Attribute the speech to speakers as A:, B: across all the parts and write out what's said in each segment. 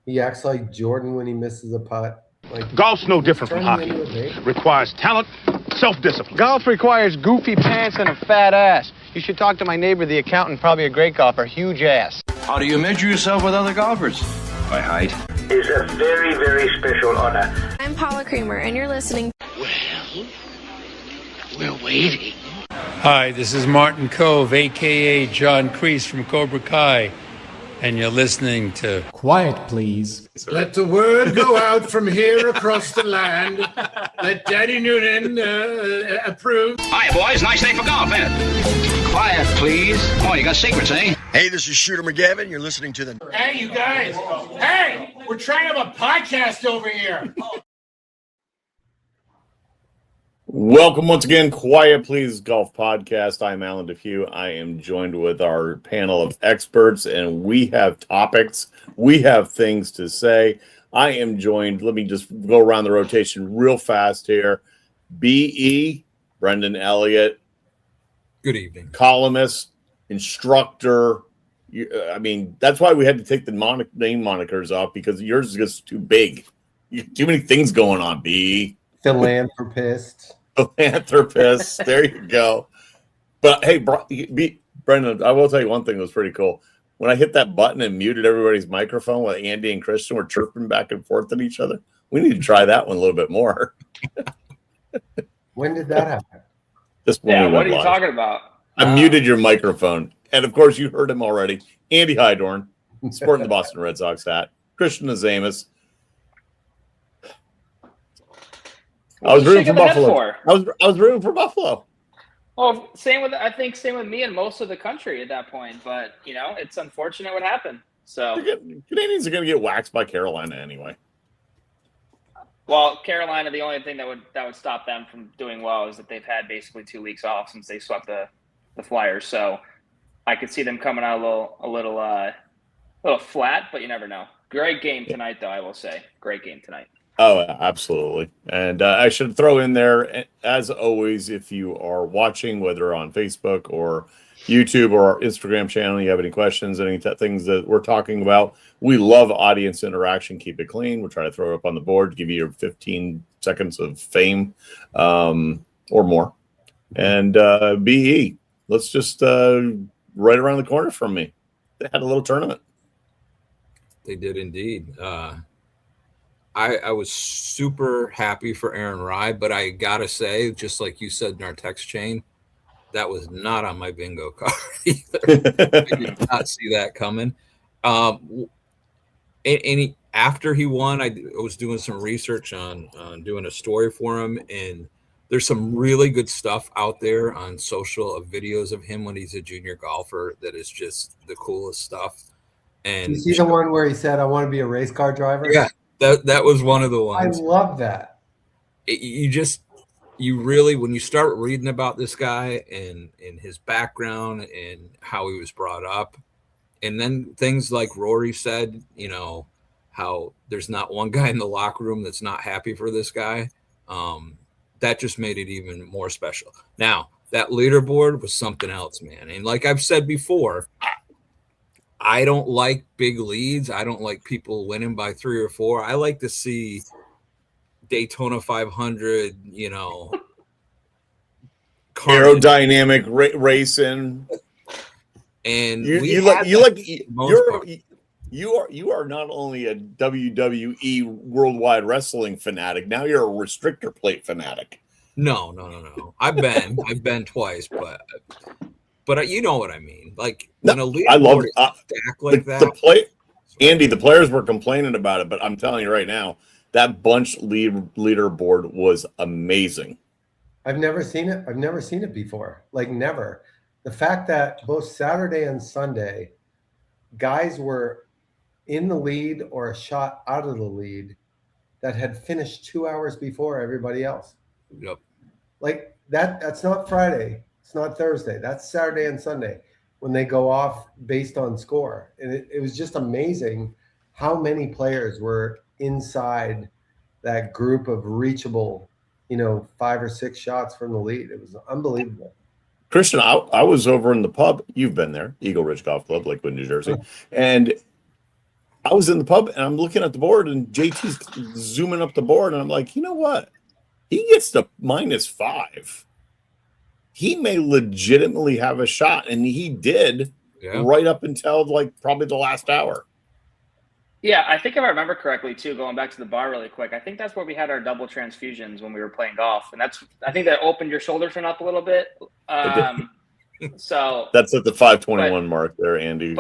A: He acts like Jordan when he misses a putt. Like,
B: Golf's no different from hockey. Requires talent, self-discipline.
C: Golf requires goofy pants and a fat ass. You should talk to my neighbor, the accountant, probably a great golfer, huge ass.
D: How do you measure yourself with other golfers? By height.
E: It's a very, very special honor.
F: I'm Paula Creamer, and you're listening.
G: Well, we're waiting.
H: Hi, this is Martin Cove, a.k.a. John Kreese from Cobra Kai, and you're listening to...
I: Quiet, please.
J: Let the word go out from here across the land. Let Daddy Noonan approve.
G: Hi, boys. Nice day for golf, ain't it? Quiet, please. Oh, you got secrets, eh?
K: Hey, this is Shooter McGavin. You're listening to the...
J: Hey, you guys. Hey, we're trying to have a podcast over here.
L: Welcome once again, Quiet Please Golf Podcast. I'm Alan DeFew. I am joined with our panel of experts, and we have topics. We have things to say. I am joined, let me just go around the rotation real fast here. B.E., Brendan Elliott.
M: Good evening.
L: Columnist, instructor. I mean, that's why we had to take the name monikers off, because yours is just too big. Too many things going on, B.E.
A: Philanthropist.
L: There you go. But hey, Brendan, I will tell you one thing that was pretty cool. When I hit that button and muted everybody's microphone while Andy and Christian were chirping back and forth at each other, we need to try that one a little bit more.
A: When did that happen?
L: Just
N: what are you talking about?
L: I muted your microphone. And of course, you heard him already. Andy Hydorn, sporting the Boston Red Sox hat. Christian Azamis. I was rooting for Buffalo. I was rooting for Buffalo.
N: Well, same with me and most of the country at that point. But it's unfortunate what happened. So
L: Canadians are going to get waxed by Carolina anyway.
N: Well, Carolina, the only thing that would stop them from doing well is that they've had basically 2 weeks off since they swept the Flyers. So I could see them coming out a little flat, but you never know. Great game tonight, though. I will say, great game tonight.
L: Oh, absolutely. And I should throw in there, as always, if you are watching, whether on Facebook or YouTube or our Instagram channel, you have any questions, any things that we're talking about, we love audience interaction. Keep it clean. We'll try to throw it up on the board to give you your 15 seconds of fame or more. And BE, let's just right around the corner from me. They had a little tournament.
M: They did indeed. I was super happy for Aaron Rai, but I gotta say, just like you said in our text chain, that was not on my bingo card either. I did not see that coming. After he won, I was doing some research on doing a story for him, and there's some really good stuff out there on social of videos of him when he's a junior golfer that is just the coolest stuff. And
A: you see the one where he said, "I want to be a race car driver"?
M: Yeah. That was one of the ones.
A: I love that.
M: You really, when you start reading about this guy and his background and how he was brought up, and then things like Rory said, how there's not one guy in the locker room that's not happy for this guy. That just made it even more special. Now, that leaderboard was something else, man. And like I've said before, I don't like big leads. I don't like people winning by 3 or 4. I like to see Daytona 500,
L: aerodynamic racing.
M: And
L: you are not only a WWE Worldwide Wrestling fanatic. Now you're a restrictor plate fanatic.
M: No. I've been twice, but you know what I mean. Like when a leaderboard
L: I love
M: stack like that.
L: Andy, the players were complaining about it, but I'm telling you right now, that bunch leaderboard was amazing.
A: I've never seen it. I've never seen it before. Like never. The fact that both Saturday and Sunday, guys were in the lead or a shot out of the lead that had finished 2 hours before everybody else.
M: Yep.
A: Like that's not Friday. It's not Thursday. That's Saturday and Sunday when they go off based on score. And it was just amazing how many players were inside that group of reachable, 5 or 6 shots from the lead. It was unbelievable.
L: Christian, I was over in the pub. You've been there, Eagle Ridge Golf Club, Lakewood, New Jersey. And I was in the pub and I'm looking at the board and JT's zooming up the board and I'm like, you know what? He gets to -5. He may legitimately have a shot, and he did right up until like probably the last hour.
N: Yeah, I think if I remember correctly too, going back to the bar really quick, I think that's where we had our double transfusions when we were playing golf, and I think that opened your shoulder fin up a little bit. So
L: that's at the 521 mark there, Andy.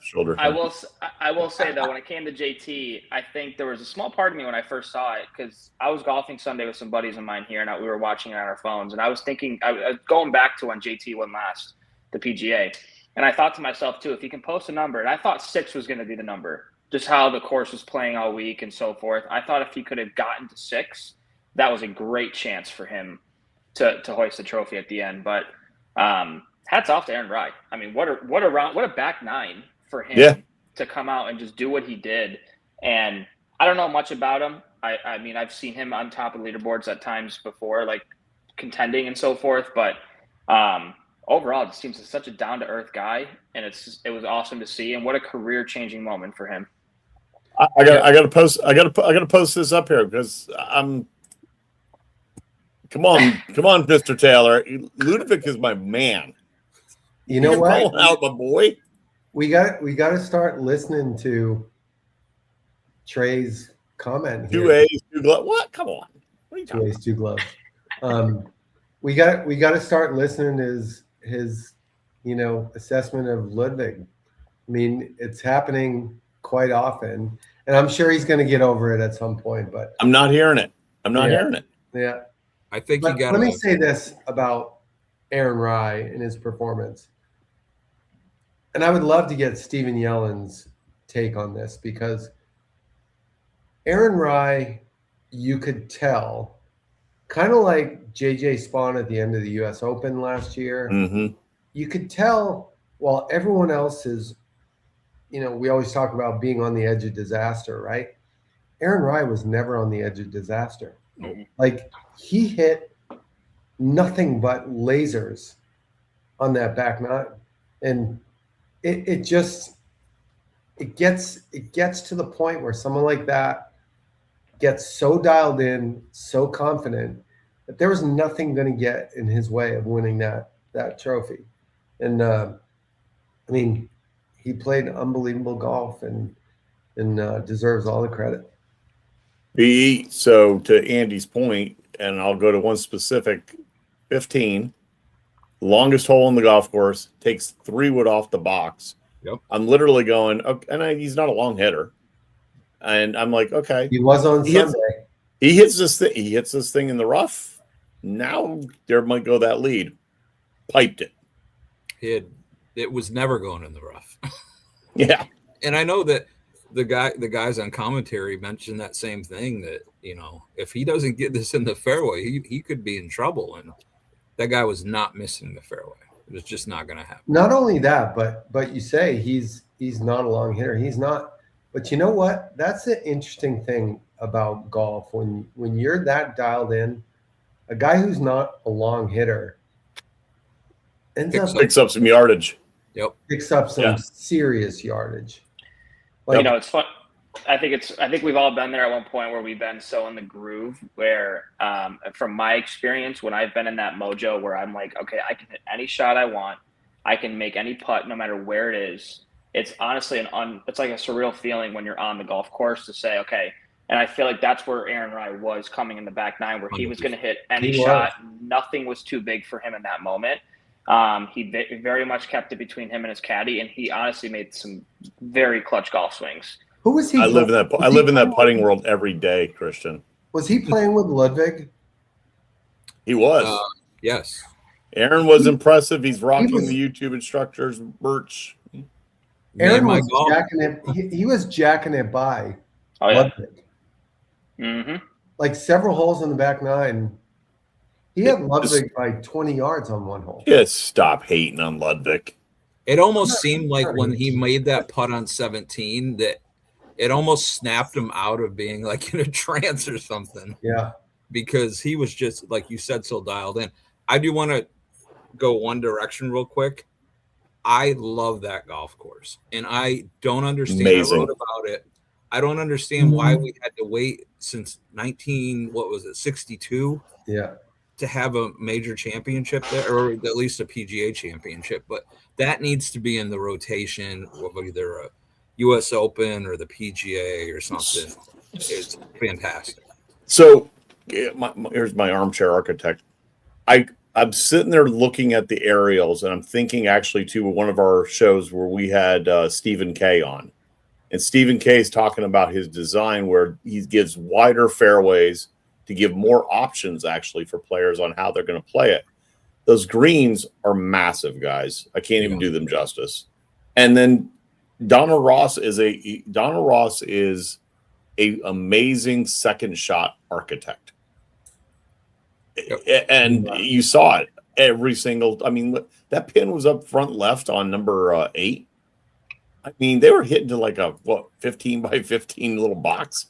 L: Shoulder.
N: I will say though, when it came to JT, I think there was a small part of me when I first saw it, because I was golfing Sunday with some buddies of mine here, and we were watching it on our phones, and I was thinking, I was going back to when JT won last, the PGA, and I thought to myself too, if he can post a number, and I thought 6 was going to be the number, just how the course was playing all week and so forth. I thought if he could have gotten to 6, that was a great chance for him to hoist the trophy at the end. But hats off to Aaron Rai. I mean, what a back 9 for him to come out and just do what he did. And I don't know much about him. I mean, I've seen him on top of leaderboards at times before, like contending and so forth. But overall, it seems like such a down-to-earth guy, and it was awesome to see. And what a career-changing moment for him. I got
L: to post this up here because I'm. Come on, Mr. Taylor. Ludovic is my man.
A: You know what?
L: Calling out my boy.
A: We got to start listening to Trey's comment here.
L: 2 A's, 2 gloves. What? Come on. What are you talking
A: 2 A's, 2 gloves. We got to start listening to his assessment of Ludwig. I mean, it's happening quite often, and I'm sure he's going to get over it at some point. But
L: I'm not hearing it. hearing it.
A: Yeah,
M: I think
A: let me say this about Aaron Rai and his performance, and I would love to get Stephen Yellen's take on this, because Aaron Rai, you could tell, kind of like JJ Spawn at the end of the U.S. Open last year.
L: Mm-hmm.
A: You could tell while everyone else is, we always talk about being on the edge of disaster, right? Aaron Rai was never on the edge of disaster.
N: Mm-hmm.
A: Like, he hit nothing but lasers on that back 9. And it gets to the point where someone like that gets so dialed in, so confident, that there was nothing going to get in his way of winning that trophy. And I mean, he played unbelievable golf and deserves all the credit.
L: So to Andy's point, and I'll go to one specific, 15, longest hole in the golf course, takes 3 wood off the box.
M: Yep.
L: I'm literally going, okay, and he's not a long hitter, and I'm like, okay.
A: He was on Sunday.
L: He hits this thing. He hits this thing in the rough. Now there might go that lead. Piped it.
M: It was never going in the rough.
L: Yeah.
M: And I know that the guys on commentary mentioned that same thing, that, if he doesn't get this in the fairway, he could be in trouble. And that guy was not missing the fairway. It was just not going to happen.
A: Not only that, but you say he's not a long hitter. He's not. But you know what? That's the interesting thing about golf. When you're that dialed in, a guy who's not a long hitter
L: picks up some yardage.
M: Yep.
A: Picks up some serious yardage.
N: It's fun. I think we've all been there at one point where we've been so in the groove where, from my experience, when I've been in that mojo where I'm like, okay, I can hit any shot I want, I can make any putt no matter where it is. It's honestly it's like a surreal feeling when you're on the golf course to say, okay. And I feel like that's where Aaron Rai was coming in the back 9, where he was going to hit any shot. Nothing was too big for him in that moment. He very much kept it between him and his caddy, and he honestly made some very clutch golf swings.
A: Who was he?
L: I live in that putting world every day, Christian.
A: Was he playing with Ludwig?
L: He was.
M: Yes.
L: Aaron was impressive. He's rocking the YouTube instructor's merch.
A: Aaron was jacking it. He was jacking it by Ludwig.
N: Mm-hmm.
A: Like several holes in the back 9. He had Ludwig by 20 yards on one hole.
L: Just stop hating on Ludwig.
M: It almost seemed like when he made that putt on 17 that it almost snapped him out of being like in a trance or something.
A: Yeah.
M: Because he was just, like you said, so dialed in. I do want to go one direction real quick. I love that golf course, and I don't understand.
L: Amazing.
M: I wrote about it I don't understand why we had to wait since 62
A: Yeah.
M: to have a major championship there, or at least a PGA championship. But that needs to be in the rotation of either a US Open or the PGA or something. It's fantastic.
L: So here's my armchair architect. I'm sitting there looking at the aerials, and I'm thinking actually to one of our shows where we had Stephen K on. And Stephen K is talking about his design where he gives wider fairways to give more options actually for players on how they're going to play it. Those greens are massive, guys. I can't even do them justice. And then Donna Ross is a amazing second shot architect. Yep. And you saw it every single. I mean, that pin was up front left on number 8. I mean, they were hitting to like a 15 by 15 little box.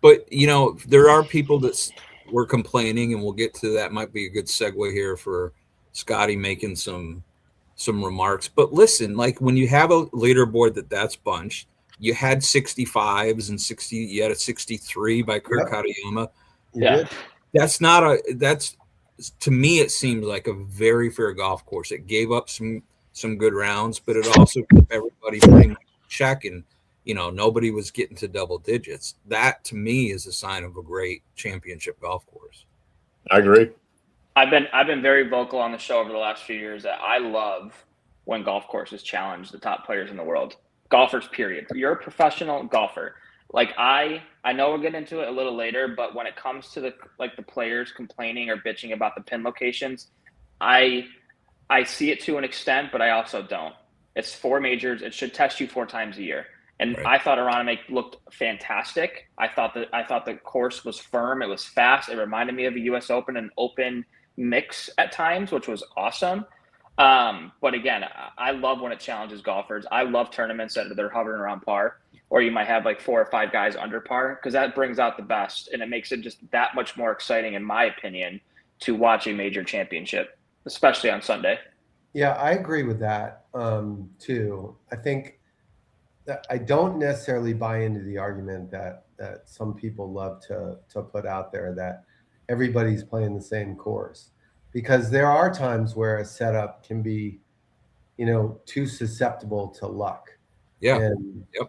M: But there are people that were complaining, and we'll get to that. Might be a good segue here for Scottie making some remarks. But listen, like when you have a leaderboard that's bunched, you had 65s and 60. You had a 63 by Kurt Katayama.
A: Yeah,
M: that's to me it seems like a very fair golf course. It gave up some good rounds, but it also kept everybody pretty much in check, and nobody was getting to double digits. That to me is a sign of a great championship golf course.
L: I agree.
N: I've been very vocal on the show over the last few years that I love when golf courses challenge the top players in the world. Golfers, period. You're a professional golfer. Like I know we'll get into it a little later, but when it comes to the players complaining or bitching about the pin locations, I see it to an extent, but I also don't. It's 4 majors. It should test you 4 times a year. And right. I thought Aronimink looked fantastic. I thought the course was firm. It was fast. It reminded me of a US Open and Open mix at times, which was awesome. But again, I love when it challenges golfers. I love tournaments that they're hovering around par, or you might have like 4 or 5 guys under par, because that brings out the best, and it makes it just that much more exciting, in my opinion, to watch a major championship, especially on Sunday.
A: Yeah, I agree with that too. I think that I don't necessarily buy into the argument that some people love to put out there that everybody's playing the same course, because there are times where a setup can be, too susceptible to luck.
M: Yeah.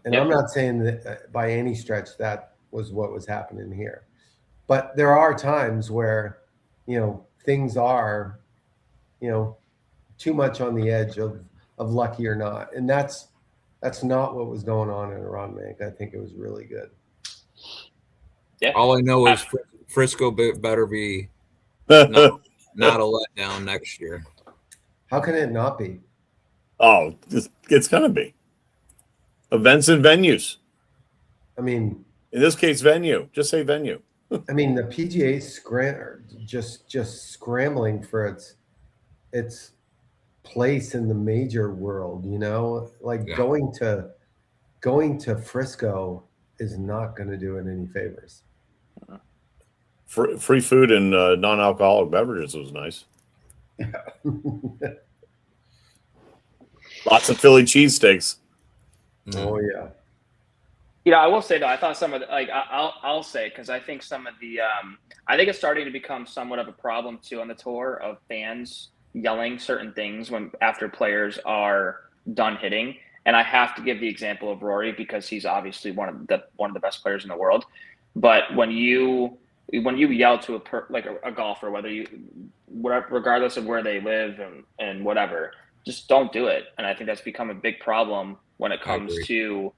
A: And I'm not saying that by any stretch that was what was happening here, but there are times where, things are, too much on the edge of lucky or not. And that's not what was going on in Aronimink. I think it was really good.
N: Yeah.
M: All I know is Frisco better be not a letdown next year.
A: How can it not be?
L: Oh, it's going to be. Events and venues.
A: I mean,
L: in this case, venue. Just say venue.
A: I mean, the PGA just scrambling for its place in the major world. Going to Frisco is not going to do it any favors.
L: Free food and non-alcoholic beverages was nice. Lots of Philly cheesesteaks.
A: Oh yeah.
N: I will say though, I thought some of I'll say, because I think some of the I think it's starting to become somewhat of a problem too on the tour of fans yelling certain things after players are done hitting. And I have to give the example of Rory, because he's obviously one of the best players in the world. But when you yell to a golfer, regardless of where they live and whatever, just don't do it. And I think that's become a big problem when it comes to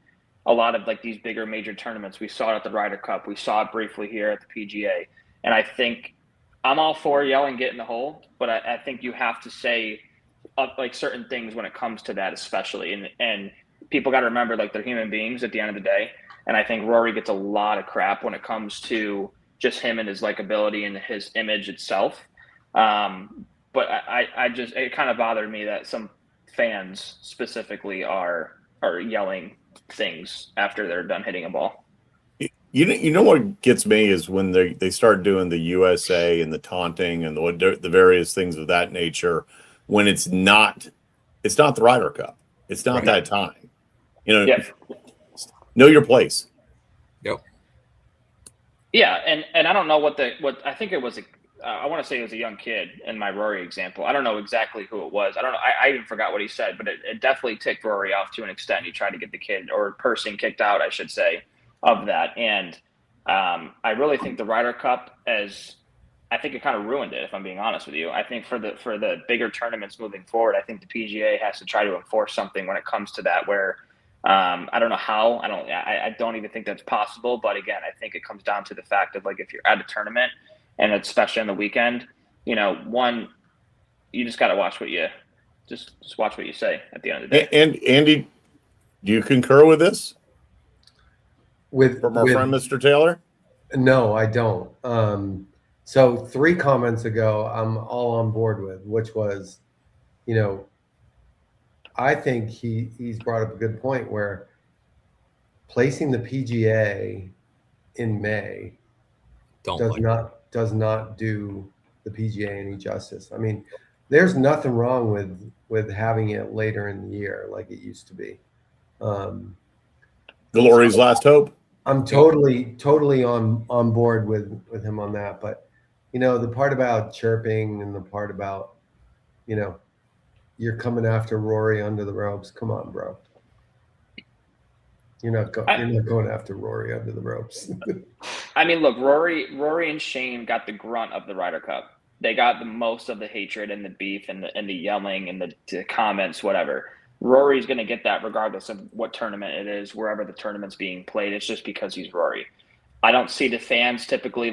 N: a lot of these bigger major tournaments. We saw it at the Ryder Cup. We saw it briefly here at the PGA. And I think I'm all for yelling, get in the hole, but I think you have to say certain things when it comes to that, especially. And people got to remember, they're human beings at the end of the day. And I think Rory gets a lot of crap when it comes to just him and his likability and his image itself. But it kind of bothered me that some fans specifically are yelling things after they're done hitting a ball.
L: You know what gets me is when they start doing the USA and the taunting and the various things of that nature, when it's not the Ryder Cup. It's not that time. Know your place.
M: Yep.
N: Yeah, and I don't know what I think it was. I want to say it was a young kid in my Rory example. I don't know exactly who it was. I don't know. I even forgot what he said, but it definitely ticked Rory off to an extent. He tried to get the kid or person kicked out, I should say, of that. And I really think the Ryder Cup, I think it kind of ruined it, if I'm being honest with you. I think for the bigger tournaments moving forward, I think the PGA has to try to enforce something when it comes to that, where I don't know how. I don't even think that's possible. But again, I think it comes down to the fact of, like, if you're at a tournament, and especially on the weekend, one, you just got to watch what you just watch what you say at the end of the day.
L: And Andy, do you concur with this? From our friend Mr. Taylor?
A: No, I don't. So 3 comments ago, I'm all on board with, which was, I think he's brought up a good point where placing the PGA in May does not do the PGA any justice. I mean, there's nothing wrong with having it later in the year like it used to be.
L: Glory's last hope.
A: I'm totally on board with him on that. But the part about chirping and the part about you're coming after Rory under the ropes. Come on, bro. You're not going after Rory under the ropes.
N: I mean, look, Rory and Shane got the grunt of the Ryder Cup. They got the most of the hatred and the beef and the yelling and the comments, whatever. Rory's going to get that regardless of what tournament it is, wherever the tournament's being played. It's just because he's Rory. I don't see the fans typically,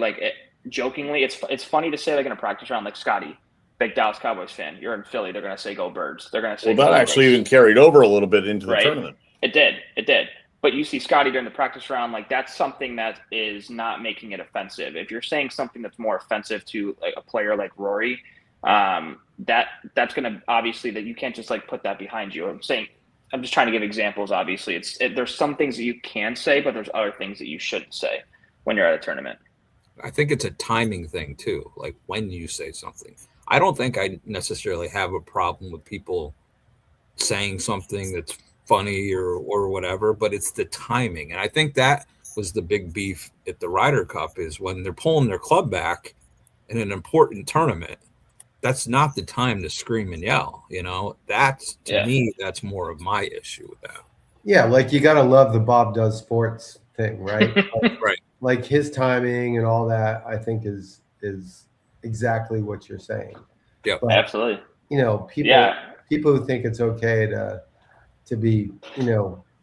N: jokingly. It's funny to say, like, in a practice round, like, Scottie, big Dallas Cowboys fan. You're in Philly. They're going to say go Birds. They're going to say
L: that actually even carried over a little bit into the tournament.
N: It did. But you see Scottie during the practice round, like, that's something that is not making it offensive. If you're saying something that's more offensive to, like, a player like Rory, that's going to, obviously, that you can't just, like, put that behind you. I'm just trying to give examples. Obviously, there's some things that you can say, but there's other things that you shouldn't say when you're at a tournament.
M: I think it's a timing thing too, like when you say something. I don't think I necessarily have a problem with people saying something that's funny or whatever, but it's the timing. And I think that was the big beef at the Ryder Cup, is when they're pulling their club back in an important tournament. That's not the time to scream and yell. That's, to me, that's more of my issue with that.
A: Yeah, like, you got to love the Bob Does Sports thing, right?
M: Right.
A: Like, his timing and all that, I think is exactly what you're saying.
M: Yeah,
N: absolutely.
A: People who think it's okay to be,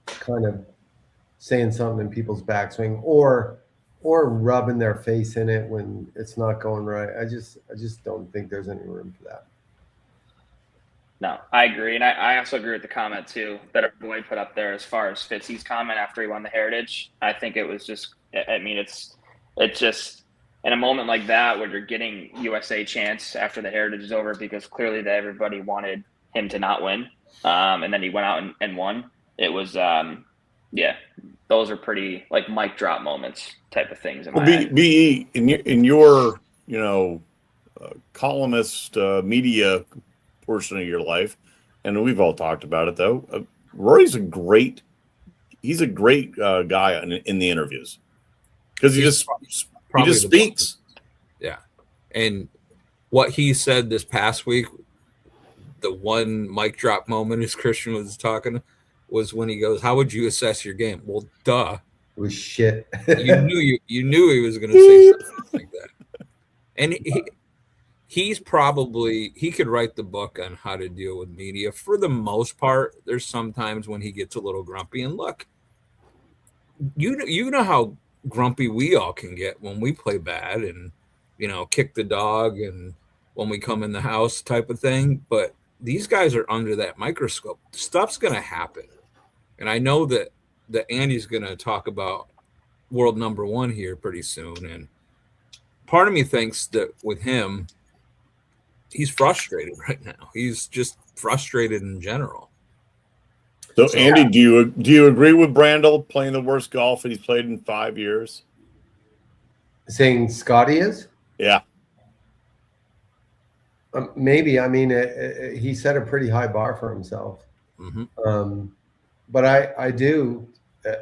A: kind of saying something in people's backswing or rubbing their face in it when it's not going right. I just don't think there's any room for that.
N: No, I agree. And I also agree with the comment too that our boy put up there as far as Fitzy's comment after he won the Heritage. I think it was just, I mean, it's just in a moment like that where you're getting USA chance after the Heritage is over, because clearly that everybody wanted him to not win. And then he went out and won. It was, those are pretty, like, mic drop moments type of things.
L: BE, in your columnist media portion of your life, and we've all talked about it though, Rory's a great guy in the interviews, because he just speaks.
M: Yeah. And what he said this past week, the one mic drop moment, as Christian was talking, was when he goes, "How would you assess your game?" Well, duh.
A: It was shit.
M: you knew he was going to say something like that. And he could write the book on how to deal with media for the most part. There's sometimes when he gets a little grumpy, and look, you know how grumpy we all can get when we play bad and, kick the dog and when we come in the house type of thing. But these guys are under that microscope. Stuff's going to happen. And I know that Andy's going to talk about world number 1 here pretty soon. And part of me thinks that with him, he's frustrated right now. He's just frustrated in general.
L: So Andy, do you agree with Brandel playing the worst golf he's played in 5 years?
A: Saying Scottie is?
L: Yeah.
A: Maybe. I mean, he set a pretty high bar for himself.
M: Mm-hmm.
A: But I do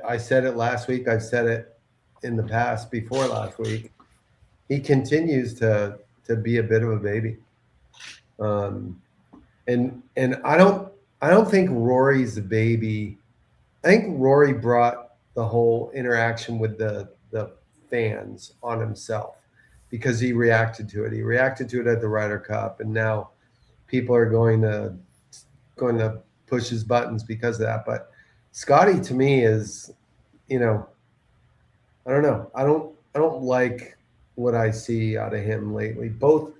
A: I said it last week. I've said it in the past before last week. He continues to be a bit of a baby. And I don't think Rory's a baby. I think Rory brought the whole interaction with the fans on himself because he reacted to it. He reacted to it at the Ryder Cup, and now people are going to push his buttons because of that. But Scottie, to me, is, I don't know. I don't like what I see out of him lately, both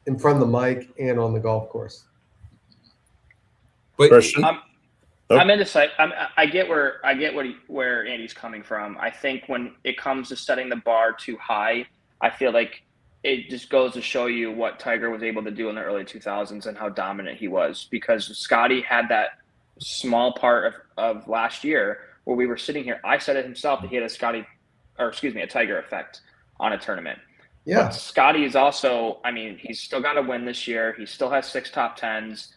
A: in front of the mic and on the golf course.
M: But
N: I'm indecisive. I get where Andy's coming from. I think when it comes to setting the bar too high, I feel like it just goes to show you what Tiger was able to do in the early 2000s and how dominant he was. Because Scottie had that small part of last year where we were sitting here. I said it himself that he had a Tiger effect on a tournament.
A: Yeah.
N: But Scottie is also, he's still got to win this year. He still has 6 top 10s.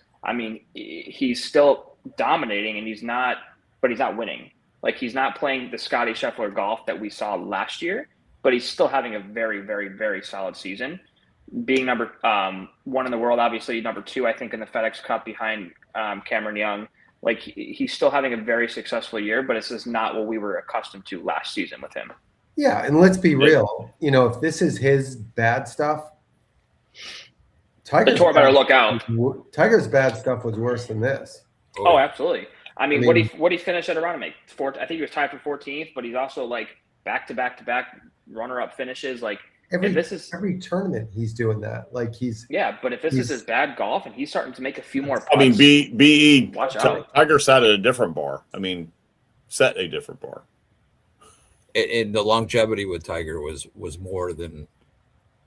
N: He's still dominating, and he's not winning. Like, he's not playing the Scottie Scheffler golf that we saw last year, but he's still having a very, very, very solid season. Being number 1 in the world, obviously number 2, I think, in the FedEx Cup behind Cameron Young. Like, he's still having a very successful year, but it's just not what we were accustomed to last season with him.
A: Yeah, and let's be real. If this is his bad stuff,
N: The tour better look out.
A: Tiger's bad stuff was worse than this.
N: Oh, absolutely. What he finished at Aronimink? I think he was tied for 14th, but he's also like back-to-back runner-up finishes. Like,
A: every tournament he's doing that. Like,
N: but if this is his bad golf and he's starting to make a few more putts, watch out.
L: Tiger sat at a different bar. Set a different bar.
M: And the longevity with Tiger was more than.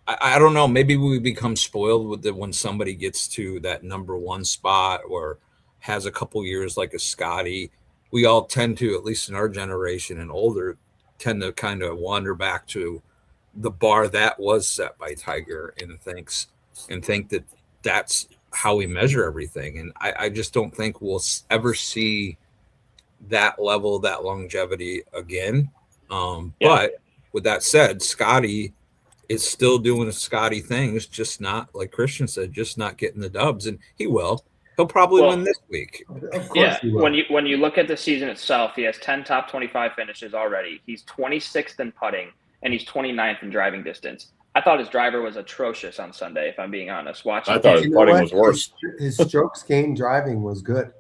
M: I don't know. Maybe we become spoiled with when somebody gets to that number 1 spot or has a couple years like a Scottie. We all tend to, at least in our generation and older, tend to kind of wander back to the bar that was set by Tiger and think that that's how we measure everything. And I just don't think we'll ever see that level, that longevity again. But with that said, Scottie is still doing Scottie things, just not, like Christian said, just not getting the dubs, and he will. He'll probably win this week.
A: Of course he will.
N: When you look at the season itself, he has 10 top 25 finishes already. He's 26th in putting, and he's 29th in driving distance. I thought his driver was atrocious on Sunday, if I'm being honest.
L: I thought his putting was worse.
A: His strokes gained driving was good.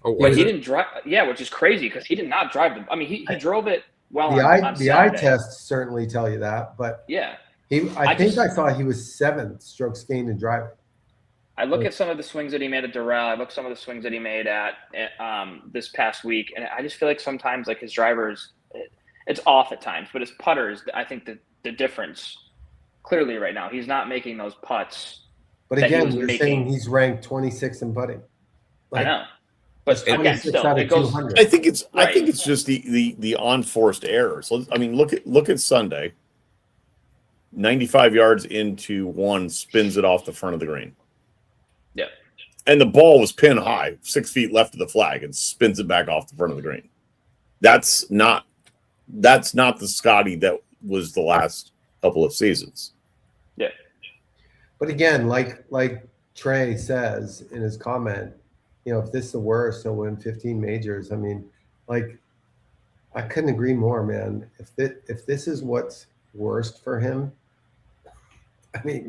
N: But he didn't drive. Yeah, which is crazy because he did not drive them. He drove it. Well,
A: the eye tests certainly tell you that, but
N: yeah,
A: I think I saw he was 7th strokes gained in driving.
N: I look at some of the swings that he made at Durrell. I look at some of the swings that he made at this past week, and I just feel like sometimes, like, his drivers, it's off at times, but his putters, I think the difference clearly right now, he's not making those putts.
A: But again, you're saying he's ranked 26th in putting.
N: I know. But again, still, it goes.
L: I think it's just the unforced errors. Look at Sunday. 95 yards into 1, spins it off the front of the green.
N: Yeah.
L: And the ball was pin high, 6 feet left of the flag, and spins it back off the front of the green. That's not the Scottie that was the last couple of seasons.
N: Yeah.
A: But again, like Trey says in his comment, if this is the worst, he'll win 15 majors. I couldn't agree more, man. If this is what's worst for him, that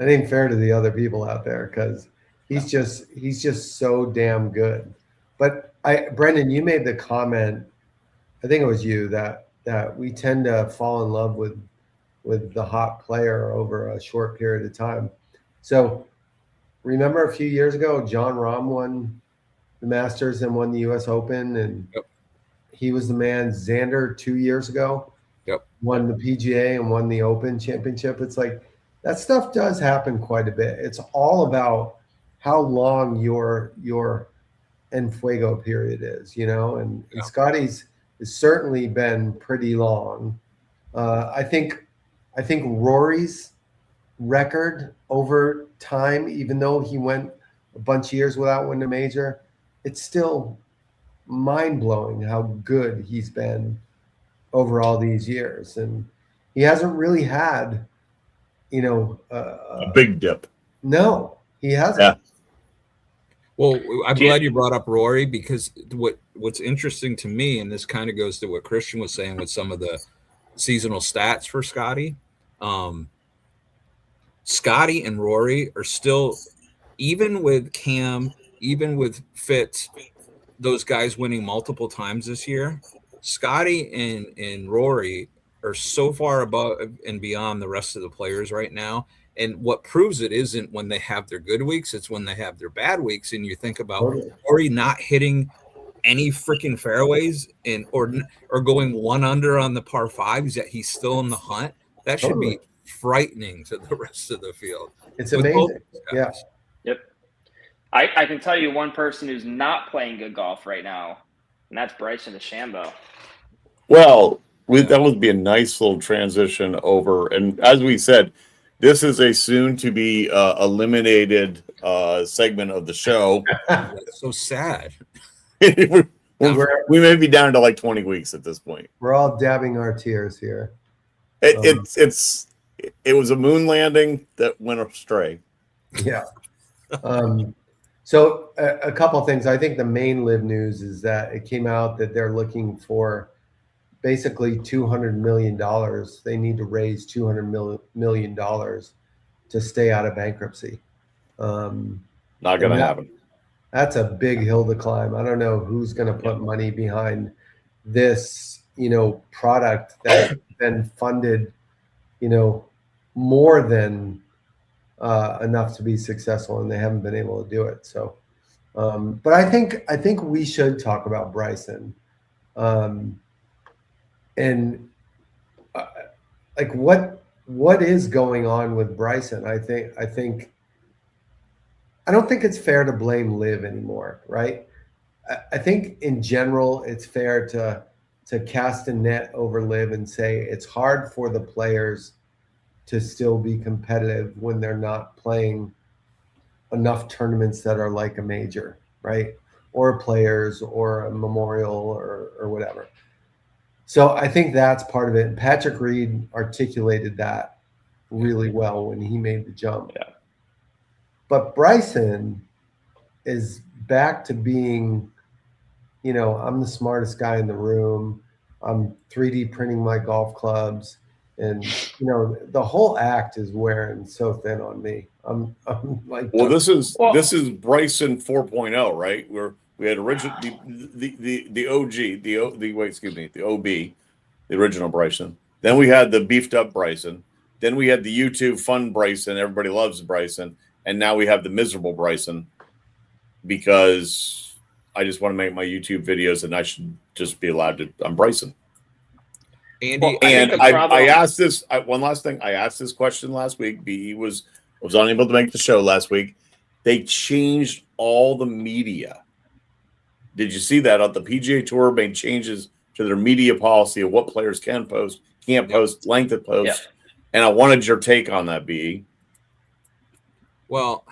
A: ain't fair to the other people out there, because he's just so damn good. But Brendan, you made the comment, I think it was you, that we tend to fall in love with the hot player over a short period of time. So remember a few years ago, John Rahm won the Masters and won the U.S. Open, and he was the man. Xander 2 years ago won the PGA and won the Open Championship. It's like that stuff does happen quite a bit. It's all about how long your en fuego period is, and Scottie's has certainly been pretty long. I think Rory's record over time, even though he went a bunch of years without winning a major, it's still mind-blowing how good he's been over all these years. And he hasn't really had,
L: a big dip.
A: No, he hasn't.
L: Yeah.
M: Well, I'm glad you brought up Rory, because what's interesting to me, and this kind of goes to what Christian was saying with some of the seasonal stats for Scottie. Scottie and Rory are still, even with Cam, even with Fitz, those guys winning multiple times this year, Scottie and Rory are so far above and beyond the rest of the players right now. And what proves it isn't when they have their good weeks, it's when they have their bad weeks. And you think about Rory not hitting any freaking fairways or going 1 under on the par 5s, yet he's still in the hunt. That should be frightening to the rest of the field.
A: It's amazing. Yeah.
N: Yep. I can tell you one person who's not playing good golf right now, and that's Bryson DeChambeau.
L: Well, that would be a nice little transition over. And as we said, this is a soon-to-be eliminated segment of the show.
M: That's so sad.
L: we may be down to like 20 weeks at this point.
A: We're all dabbing our tears here.
L: It was a moon landing that went astray.
A: Yeah. So a couple of things. I think the main LIV news is that it came out that they're looking for basically $200 million. They need to raise $200 million to stay out of bankruptcy.
L: Not going to happen.
A: That's a big hill to climb. I don't know who's going to put money behind this, product that's been funded, more than enough to be successful, and they haven't been able to do it. So, but I think we should talk about Bryson. And like what is going on with Bryson? I don't think it's fair to blame LIV anymore, right? I think in general it's fair to cast a net over LIV and say it's hard for the players to still be competitive when they're not playing enough tournaments that are like a major, right? Or players or a memorial or whatever. So I think that's part of it. And Patrick Reed articulated that really well when he made the jump.
L: Yeah.
A: But Bryson is back to being, I'm the smartest guy in the room. I'm 3D printing my golf clubs. And, the whole act is wearing so thin on me. I'm like,
L: well, this is Bryson 4.0, right? We had original the OG, the OB, the original Bryson. Then we had the beefed up Bryson. Then we had the YouTube fun Bryson. Everybody loves Bryson. And now we have the miserable Bryson, because I just want to make my YouTube videos and I should just be allowed to. I'm Bryson.
M: Andy,
L: I asked this one last thing. I asked this question last week. BE was unable to make the show last week. They changed all the media. Did you see that? On the PGA Tour made changes to their media policy of what players can post, can't post, length of post.
N: Yep.
L: And I wanted your take on that, BE.
M: Well,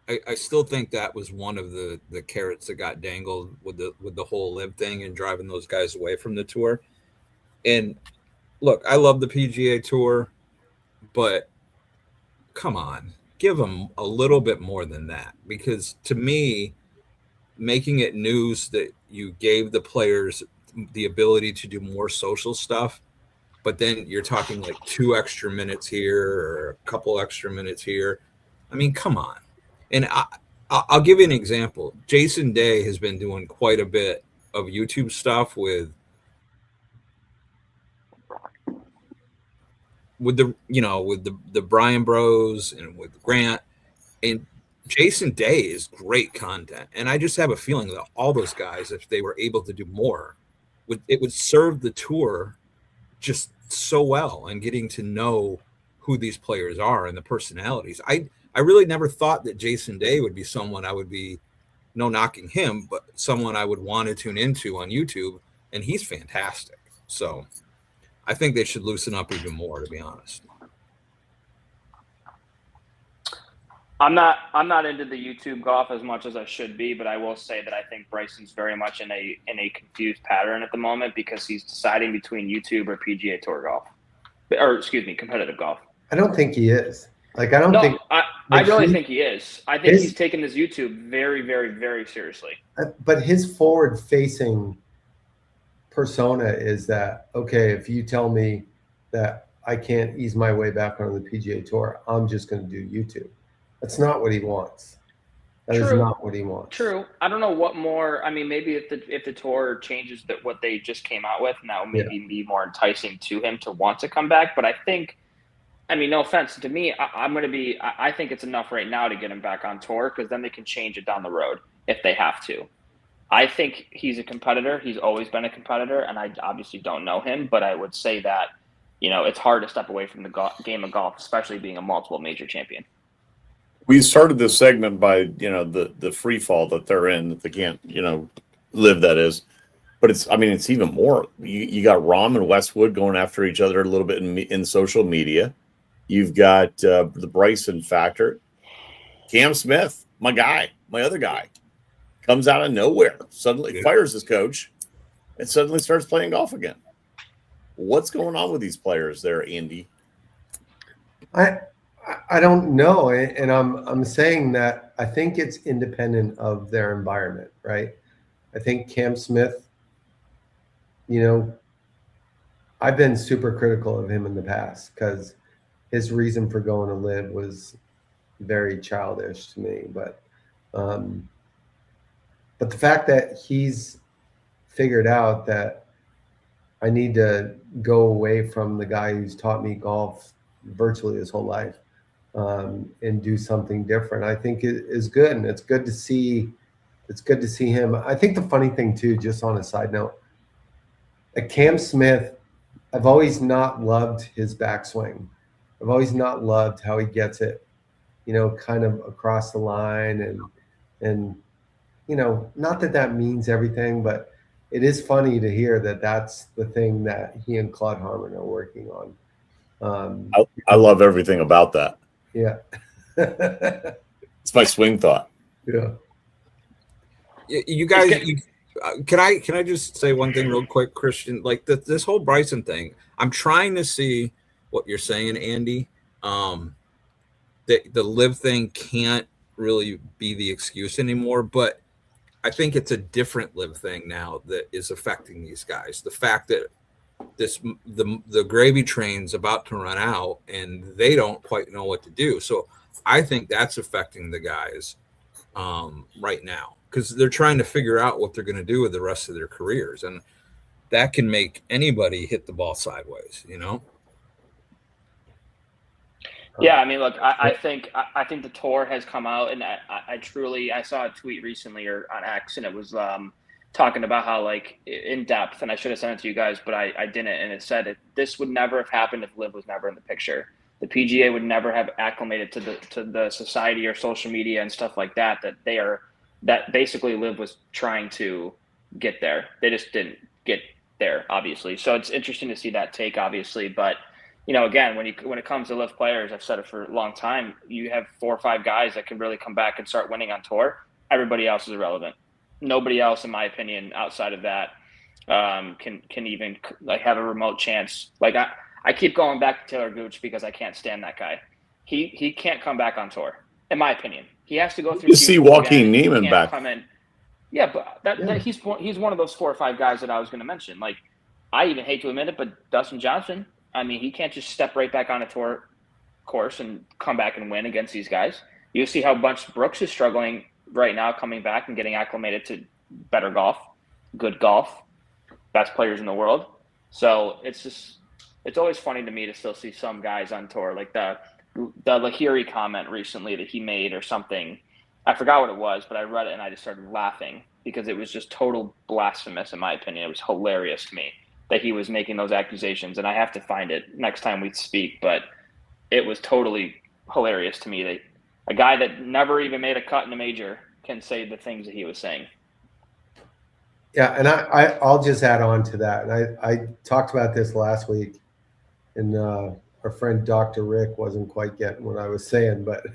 M: I still think that was one of the carrots that got dangled with the whole LIV thing and driving those guys away from the tour. And look, I love the PGA Tour, but come on, give them a little bit more than that. Because to me, making it news that you gave the players the ability to do more social stuff, but then you're talking like 2 extra minutes here or a couple extra minutes here. I mean, come on. And I'll give you an example. Jason Day has been doing quite a bit of YouTube stuff with the Brian Bros and with Grant, and Jason Day is great content. And I just have a feeling that all those guys, if they were able to do more, it would serve the tour just so well, and getting to know who these players are and the personalities. I really never thought that Jason Day would be someone I would be, no knocking him, but someone I would want to tune into on YouTube, and he's fantastic. So I think they should loosen up even more, to be honest.
N: I'm not into the YouTube golf as much as I should be, but I will say that I think Bryson's very much in a confused pattern at the moment because he's deciding between YouTube or PGA Tour golf, or excuse me, competitive golf.
A: I don't think he is. Like, I don't think.
N: I really think he is. I think he's taken his YouTube very, very, very seriously.
A: But his forward-facing persona is that, okay, if you tell me that I can't ease my way back on the PGA Tour, I'm just going to do YouTube. That's not what he wants. That is not what he wants.
N: True. I don't know what more. I mean, maybe if the tour changes what they just came out with, now maybe be more enticing to him to want to come back. But I think, I mean, no offense to me, I think it's enough right now to get him back on tour because then they can change it down the road if they have to. I think he's a competitor. He's always been a competitor, and I obviously don't know him, but I would say that, it's hard to step away from the game of golf, especially being a multiple major champion.
L: We started this segment by, the free fall that they're in, that they can't, live, that is. But it's even more. You got Rahm and Westwood going after each other a little bit in social media. You've got the Bryson factor. Cam Smith, my other guy, comes out of nowhere, suddenly fires his coach, and suddenly starts playing golf again. What's going on with these players there, Andy?
A: I don't know, and I'm saying that I think it's independent of their environment, right? I think Cam Smith, I've been super critical of him in the past because his reason for going to LIV was very childish to me. But the fact that he's figured out that I need to go away from the guy who's taught me golf virtually his whole life and do something different, I think it is good. And it's good to see him. I think the funny thing too, just on a side note, Cam Smith, I've always not loved his backswing. I've always not loved how he gets it, kind of across the line and not that means everything, but it is funny to hear that that's the thing that he and Claude Harmon are working on.
L: I love everything about that.
A: Yeah.
L: It's my swing thought.
A: Yeah.
M: You guys, can I just say one thing real quick, Christian? Like this whole Bryson thing, I'm trying to see what you're saying, Andy. The LIV thing can't really be the excuse anymore, but I think it's a different LIV thing now that is affecting these guys. The fact that the gravy train's about to run out and they don't quite know what to do. So I think that's affecting the guys right now because they're trying to figure out what they're going to do with the rest of their careers. And that can make anybody hit the ball sideways,
N: Yeah, I mean, look, I think the tour has come out, and I saw a tweet recently or on X, and it was talking about how in depth, and I should have sent it to you guys, but I didn't, and it said this would never have happened if LIV was never in the picture. The PGA would never have acclimated to the society or social media and stuff like that. That basically LIV was trying to get there. They just didn't get there, obviously. So it's interesting to see that take, obviously, but. Again, when it comes to LIV players, I've said it for a long time, you have 4 or 5 guys that can really come back and start winning on tour. Everybody else is irrelevant. Nobody else, in my opinion, outside of that, can even have a remote chance. I keep going back to Taylor Gooch because I can't stand that guy. He can't come back on tour, in my opinion. He has to go through.
L: You see Joaquin Neiman back.
N: Come in. Yeah, but he's one of those 4 or 5 guys that I was going to mention. I even hate to admit it, but Dustin Johnson. I mean, he can't just step right back on a tour course and come back and win against these guys. You see how Bunch Brooks is struggling right now, coming back and getting acclimated to better golf, good golf, best players in the world. So it's always funny to me to still see some guys on tour, like the Lahiri comment recently that he made or something. I forgot what it was, but I read it and I just started laughing because it was just total blasphemous in my opinion. It was hilarious to me that he was making those accusations, and I have to find it next time we speak, but it was totally hilarious to me that a guy that never even made a cut in a major can say the things that he was saying.
A: Yeah, and I'll just add on to that. And I talked about this last week, and our friend Dr. Rick wasn't quite getting what I was saying, but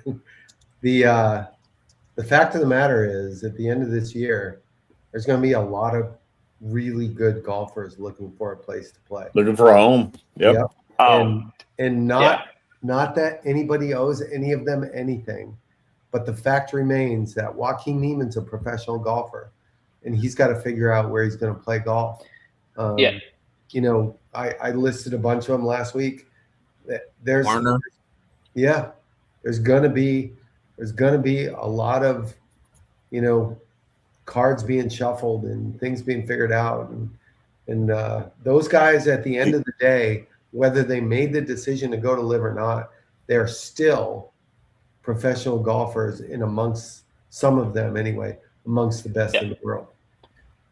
A: The fact of the matter is, at the end of this year, there's going to be a lot of really good golfers looking for a place to play,
L: looking for a home. Yep.
A: And not that anybody owes any of them anything, but the fact remains that Joaquin Niemann's a professional golfer, and he's got to figure out where he's going to play golf. You know, I listed a bunch of them last week. There's
M: Warner.
A: Yeah, there's gonna be a lot of, you know, cards being shuffled and things being figured out, and those guys at the end of the day, whether they made the decision to go to LIV or not, they're still professional golfers, in amongst some of them anyway, amongst the best in the world.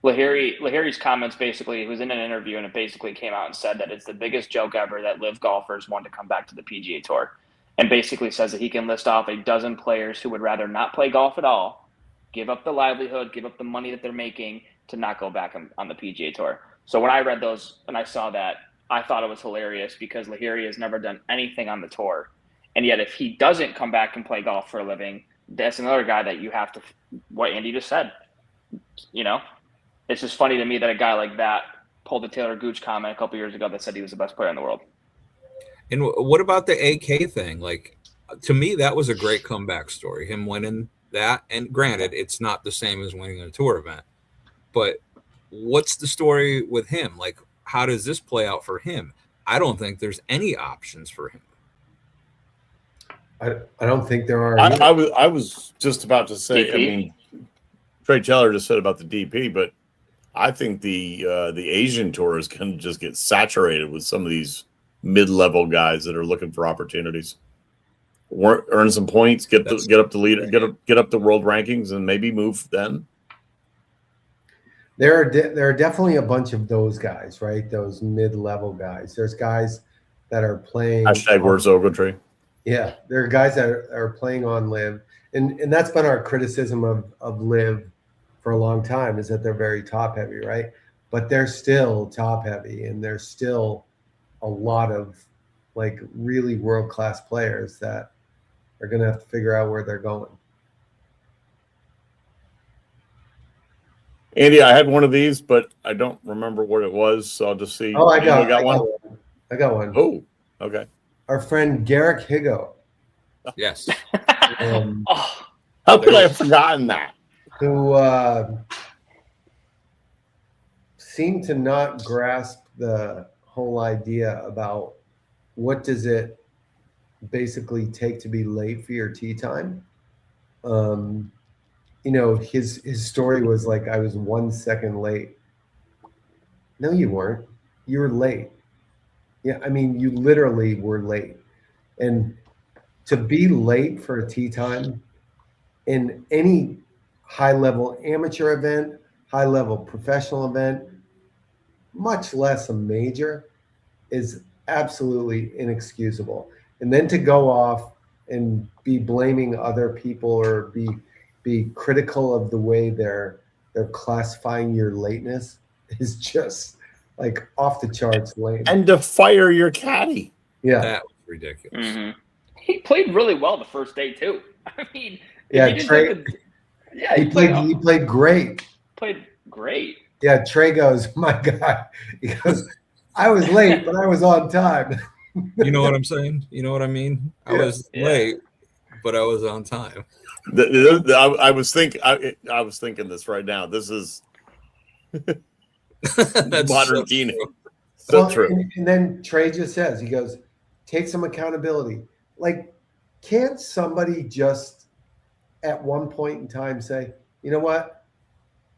N: Lahiri's comments basically, he was in an interview and it basically came out and said that it's the biggest joke ever that LIV golfers want to come back to the PGA Tour, and basically says that he can list off a dozen players who would rather not play golf at all, give up the livelihood, give up the money that they're making to not go back on the PGA Tour. So when I read those and I saw that, I thought it was hilarious because Lahiri has never done anything on the tour. And yet if he doesn't come back and play golf for a living, that's another guy that you have to, what Andy just said, you know? It's just funny to me that a guy like that pulled the Taylor Gooch comment a couple years ago that said he was the best player in the world.
M: And what about the AK thing? Like, to me, that was a great comeback story, him winning that. And granted, it's not the same as winning a tour event. But what's the story with him? Like, how does this play out for him? I don't think there's any options for him.
A: I don't think there are.
L: I was just about to say,
N: DP?
L: I mean, Trey Taylor just said about the DP, but I think the Asian tour is going to just get saturated with some of these mid-level guys that are looking for opportunities, earn some points, get up the leader, get up the world rankings, and maybe move then.
A: There are definitely a bunch of those guys, right? Those mid-level guys. There's guys that are playing.
L: Where's Ogletree?
A: Yeah, there are guys that are playing on LIV, and that's been our criticism of LIV for a long time, is that they're very top heavy, right? But they're still top heavy, and there's still a lot of like really world-class players that are going to have to figure out where they're going.
L: Andy, I had one of these, but I don't remember what it was, so I'll just see.
A: Oh, I got
L: one.
A: I got one.
L: Oh, okay.
A: Our friend Garrick Higo.
M: Yes.
L: How could I have forgotten that?
A: Who seemed to not grasp the whole idea about what does it basically take to be late for your tee time. You know, his story was like, I was 1 second late. No, you weren't. You were late. Yeah, I mean, you literally were late. And to be late for a tee time in any high-level amateur event, high-level professional event, much less a major, is absolutely inexcusable. And then to go off and be blaming other people or be critical of the way they're classifying your lateness is just like off the charts lame.
L: And to fire your caddy.
A: Yeah.
M: That was ridiculous.
N: Mm-hmm. He played really well the first day too. I mean,
A: yeah, Trey. He played great.
N: Played great.
A: Yeah, Trey goes, my guy. He goes, I was late, but I was on time.
M: You know what I'm saying? You know what I mean? I was late, but I was on time.
L: I was thinking this right now. This is
M: that's
L: modern Keenan. So true.
A: And then Trey just says, he goes, take some accountability. Like, can't somebody just at one point in time say, you know what?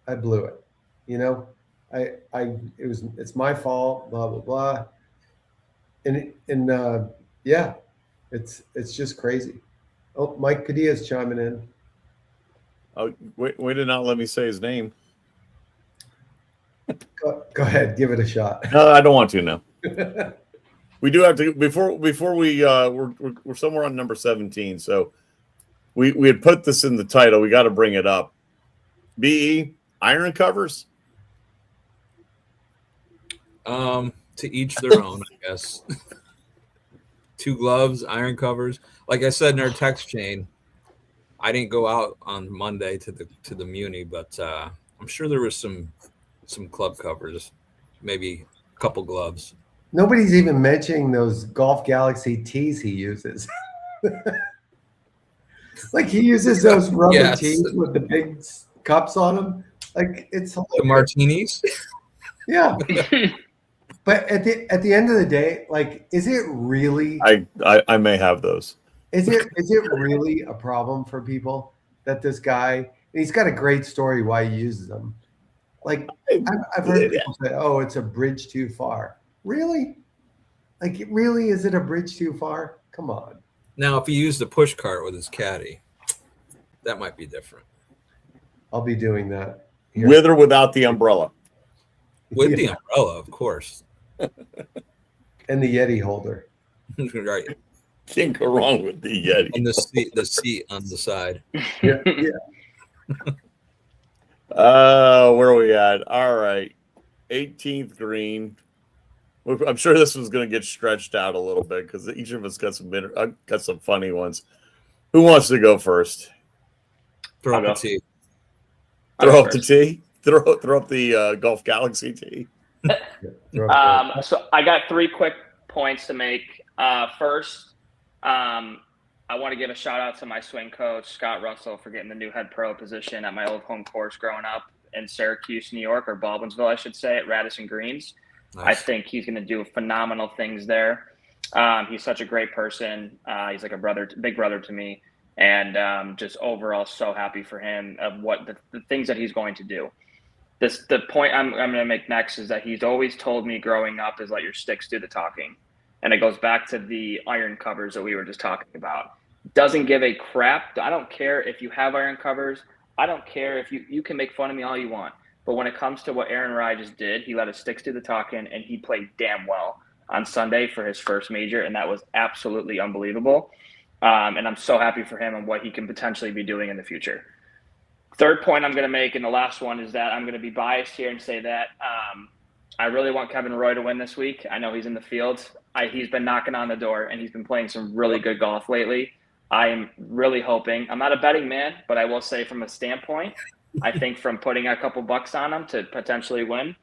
A: I blew it. You know, it's my fault, blah, blah, blah. And yeah, it's just crazy. Oh, Mike Padilla's chiming in.
L: Oh, way to not let me say his name.
A: Go ahead, give it a shot.
L: No, I don't want to now. We do have to before we're somewhere on number 17. So we had put this in the title. We got to bring it up. BE iron covers.
M: To each their own, I guess. 2 gloves, iron covers. Like I said in our text chain, I didn't go out on Monday to the Muni, but I'm sure there was some club covers, maybe a couple gloves.
A: Nobody's even mentioning those Golf Galaxy tees he uses. Like he uses those rubber tees with the big cups on them. Like it's hilarious.
M: The martinis.
A: Yeah. But at the end of the day, like, is it really?
L: I may have those.
A: Is it really a problem for people that this guy? He's got a great story why he uses them. Like I've heard people say, "Oh, it's a bridge too far." Really? Like, really? Is it a bridge too far? Come on.
M: Now, if he used the push cart with his caddy, that might be different.
A: I'll be doing that. Here.
L: With or without the umbrella?
M: With the umbrella, of course.
A: And the Yeti holder.
M: Right.
L: Can't go wrong with the Yeti.
M: And the seat on the side.
A: Yeah.
L: Where are we at? All right. 18th green. I'm sure this was going to get stretched out a little bit because each of us got some funny ones. Who wants to go first?
M: Throw up the tee.
L: Throw up the tee? Throw up the Golf Galaxy tee.
N: So I got 3 quick points to make. First, I want to give a shout out to my swing coach, Scott Russell, for getting the new head pro position at my old home course growing up in Syracuse, New York, or Baldwinsville, I should say, at Radisson Greens. Nice. I think he's going to do phenomenal things there. He's such a great person. He's like a big brother to me. And just overall so happy for him of what the things that he's going to do. The point I'm going to make next is that he's always told me growing up is let your sticks do the talking. And it goes back to the iron covers that we were just talking about. Doesn't give a crap. I don't care if you have iron covers. I don't care if you can make fun of me all you want. But when it comes to what Aaron Rai just did, he let his sticks do the talking, and he played damn well on Sunday for his first major, and that was absolutely unbelievable. And I'm so happy for him and what he can potentially be doing in the future. Third point I'm going to make, and the last one, is that I'm going to be biased here and say that I really want Kevin Roy to win this week. I know he's in the field. He's been knocking on the door, and he's been playing some really good golf lately. I am really hoping – I'm not a betting man, but I will say from a standpoint, I think from putting a couple bucks on him to potentially win,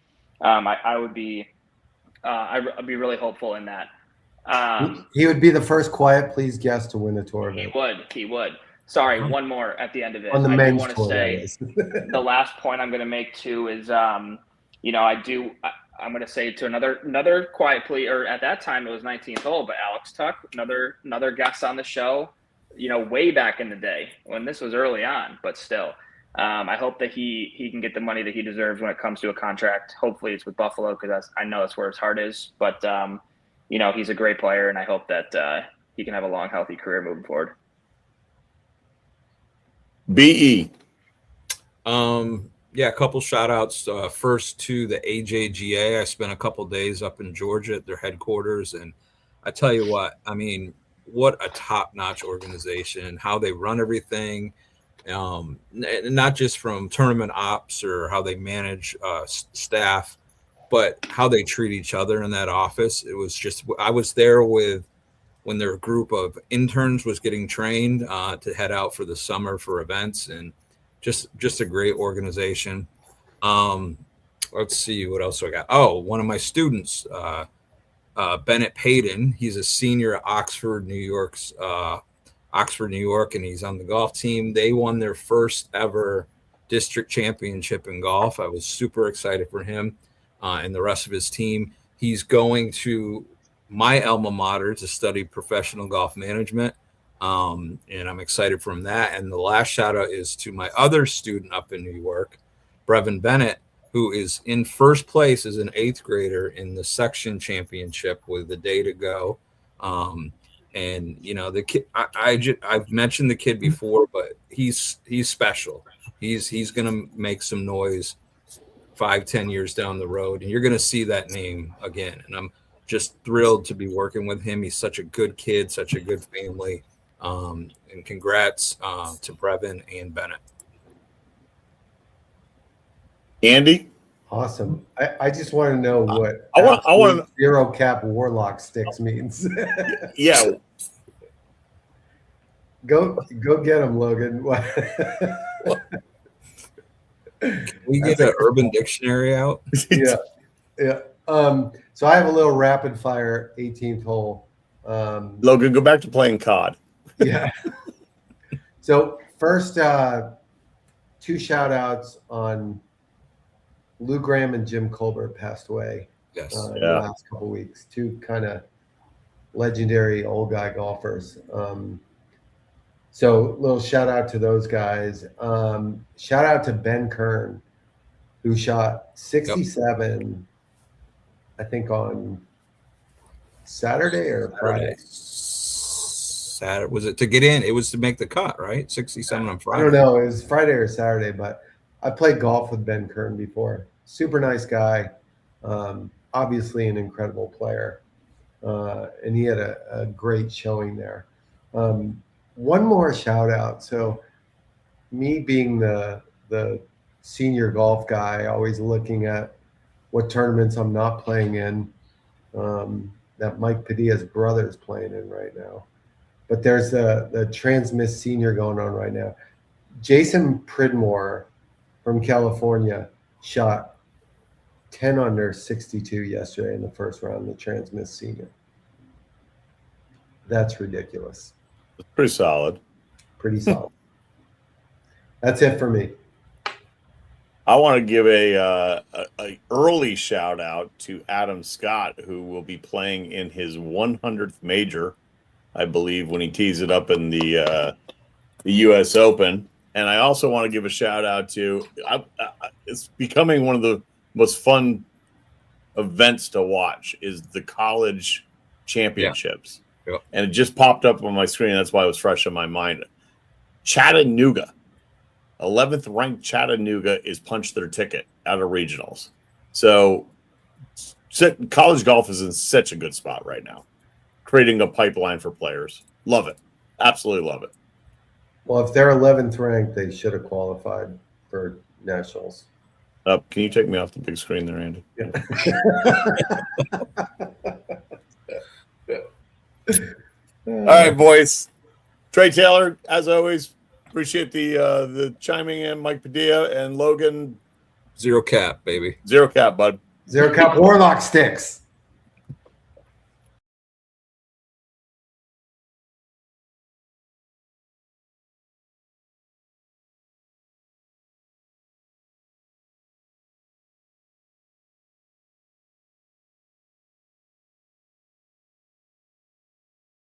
N: I would be I'd be really hopeful in that.
A: He would be the first quiet please guest to win the tournament.
N: He would. Sorry, one more at the end of it.
A: On the
N: I
A: men's
N: do want to say the last point I'm going to make too is, I'm going to say to another quiet plea, or at that time it was 19th hole, but Alex Tuck, another guest on the show, way back in the day when this was early on, but still. I hope that he can get the money that he deserves when it comes to a contract. Hopefully it's with Buffalo because I know that's where his heart is. But, he's a great player, and I hope that he can have a long, healthy career moving forward.
L: BE.
M: Yeah, a couple shout outs. First to the AJGA. I spent a couple days up in Georgia at their headquarters. And I tell you what, I mean, what a top-notch organization, how they run everything. Not just from tournament ops or how they manage staff, but how they treat each other in that office. It was just, I was there when their group of interns was getting trained to head out for the summer for events, and just a great organization. Let's see what else I got. Oh, one of my students, Bennett Payton, he's a senior at Oxford, New York, and he's on the golf team. They won their first ever district championship in golf. I was super excited for him and the rest of his team. He's going to my alma mater to study professional golf management, and I'm excited from that. And the last shout out is to my other student up in New York, Brevin Bennett, who is in first place as an 8th grader in the section championship with a day to go. And the kid, I've mentioned the kid before, but he's special. He's gonna make some noise 5-10 years down the road, and you're gonna see that name again. And I'm just thrilled to be working with him. He's such a good kid, such a good family. And congrats to Brevin and Bennett.
A: Andy? Awesome. I just want to know what
L: I want
A: zero cap warlock sticks means.
L: Yeah.
A: Go get him, Logan.
M: We get an Urban Dictionary out.
A: Yeah. So I have a little rapid fire 18th hole.
L: Logan, go back to playing COD.
A: Yeah. So first, 2 shout outs on Lou Graham and Jim Colbert passed away.
M: Yes.
A: In the last couple of weeks. 2 kind of legendary old guy golfers. So little shout out to those guys. Shout out to Ben Kern, who shot 67, I think on Saturday or Friday.
M: Saturday. Was it to get in? It was to make the cut, right? 67 on Friday.
A: I don't know. It was Friday or Saturday, but I played golf with Ben Kern before. Super nice guy. Obviously an incredible player. And he had a great showing there. One more shout out. So me being the senior golf guy, always looking at what tournaments I'm not playing in, that Mike Padilla's brother is playing in right now. But there's the Trans-Miss Senior going on right now. Jason Pridmore from California shot 10 under 62 yesterday in the first round of the Trans-Miss Senior. That's ridiculous.
L: It's pretty solid.
A: Pretty solid. That's it for me.
L: I want to give a early shout out to Adam Scott, who will be playing in his 100th major, I believe, when he tees it up in the U.S. Open. And I also want to give a shout out to it's becoming one of the most fun events to watch is the college championships.
M: Yeah.
L: And it just popped up on my screen. That's why it was fresh in my mind. Chattanooga, 11th ranked Chattanooga is punched their ticket out of regionals. So college golf is in such a good spot right now, creating a pipeline for players. Love it. Absolutely love it.
A: Well, if they're 11th ranked, they should have qualified for nationals.
L: Can you take me off the big screen there, Andy?
A: Yeah.
L: All right, boys. Trey Taylor, as always, appreciate the chiming in. Mike Padilla and Logan.
M: Zero cap, baby.
L: Zero cap, bud.
A: Zero cap Warlock sticks.